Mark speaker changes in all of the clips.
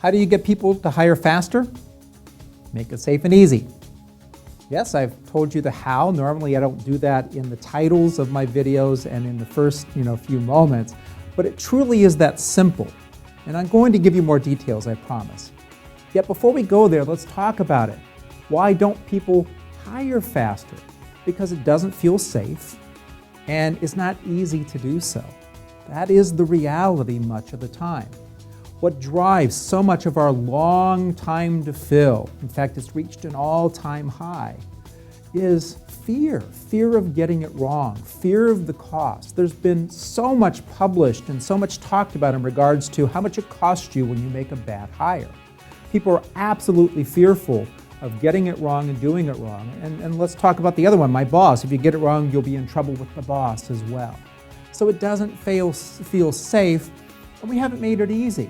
Speaker 1: How do you get people to hire faster? Make it safe and easy. Yes, I've told you the how. Normally I don't do that in the titles of my videos and in the first few moments, but it truly is that simple. And I'm going to give you more details, I promise. Yet before we go there, let's talk about it. Why don't people hire faster? Because it doesn't feel safe and it's not easy to do so. That is the reality much of the time. What drives so much of our long time to fill, in fact it's reached an all-time high, is fear of getting it wrong, fear of the cost. There's been so much published and so much talked about in regards to how much it costs you when you make a bad hire. People are absolutely fearful of getting it wrong and doing it wrong. And let's talk about the other one, my boss. If you get it wrong, you'll be in trouble with the boss as well. So it doesn't feel safe, and we haven't made it easy.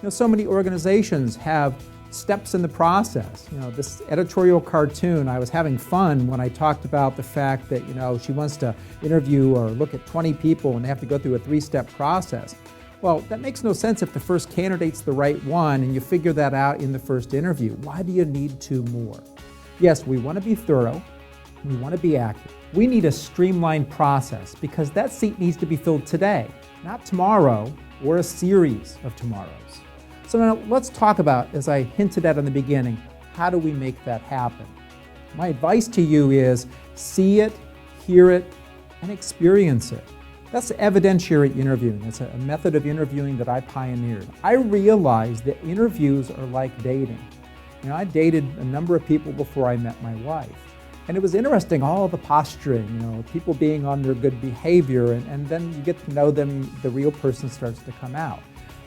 Speaker 1: So many organizations have steps in the process. This editorial cartoon, I was having fun when I talked about the fact that she wants to interview or look at 20 people and they have to go through a 3-step process. Well, that makes no sense if the first candidate's the right one and you figure that out in the first interview. Why do you need 2 more? Yes, we want to be thorough, we want to be accurate. We need a streamlined process because that seat needs to be filled today, not tomorrow or a series of tomorrows. So now let's talk about, as I hinted at in the beginning, how do we make that happen? My advice to you is see it, hear it, and experience it. That's evidentiary interviewing. It's a method of interviewing that I pioneered. I realized that interviews are like dating. I dated a number of people before I met my wife. And it was interesting, all the posturing, people being on their good behavior, and then you get to know them, the real person starts to come out.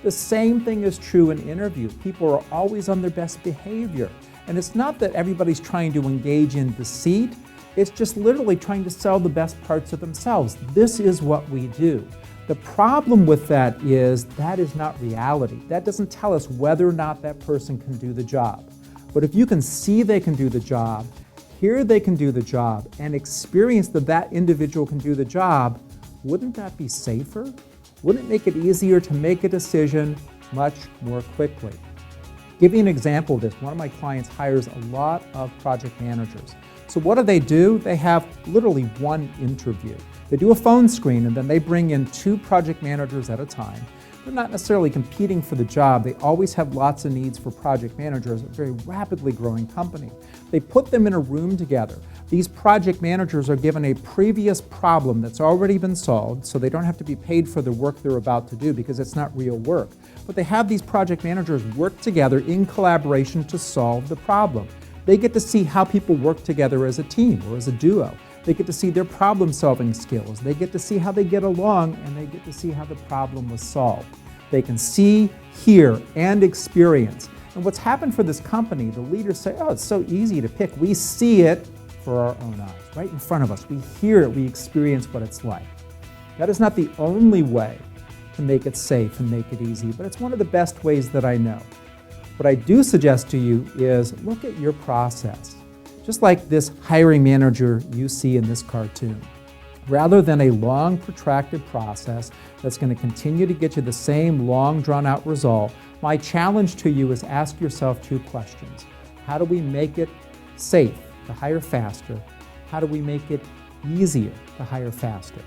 Speaker 1: The same thing is true in interviews. People are always on their best behavior. And it's not that everybody's trying to engage in deceit, it's just literally trying to sell the best parts of themselves. This is what we do. The problem with that is not reality. That doesn't tell us whether or not that person can do the job. But if you can see they can do the job, hear they can do the job, and experience that individual can do the job, wouldn't that be safer? Wouldn't it make it easier to make a decision much more quickly? Give you an example of this. One of my clients hires a lot of project managers. So what do? They have literally 1 interview. They do a phone screen and then they bring in 2 project managers at a time. They're not necessarily competing for the job. They always have lots of needs for project managers, a very rapidly growing company. They put them in a room together. These project managers are given a previous problem that's already been solved, so they don't have to be paid for the work they're about to do because it's not real work. But they have these project managers work together in collaboration to solve the problem. They get to see how people work together as a team or as a duo. They get to see their problem-solving skills. They get to see how they get along, and they get to see how the problem was solved. They can see, hear, and experience. And what's happened for this company, the leaders say, oh, it's so easy to pick. We see it for our own eyes, right in front of us. We hear it, we experience what it's like. That is not the only way to make it safe and make it easy, but it's one of the best ways that I know. What I do suggest to you is look at your process, just like this hiring manager you see in this cartoon. Rather than a long, protracted process that's going to continue to get you the same long, drawn-out result, my challenge to you is ask yourself 2 questions. How do we make it safe to hire faster? How do we make it easier to hire faster?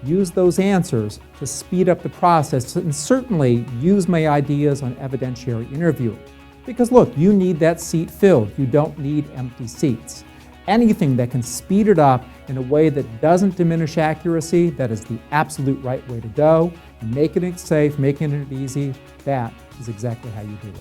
Speaker 1: Use those answers to speed up the process, and certainly use my ideas on evidentiary interviewing. Because look, you need that seat filled. You don't need empty seats. Anything that can speed it up in a way that doesn't diminish accuracy, that is the absolute right way to go. And making it safe, making it easy, that is exactly how you do it.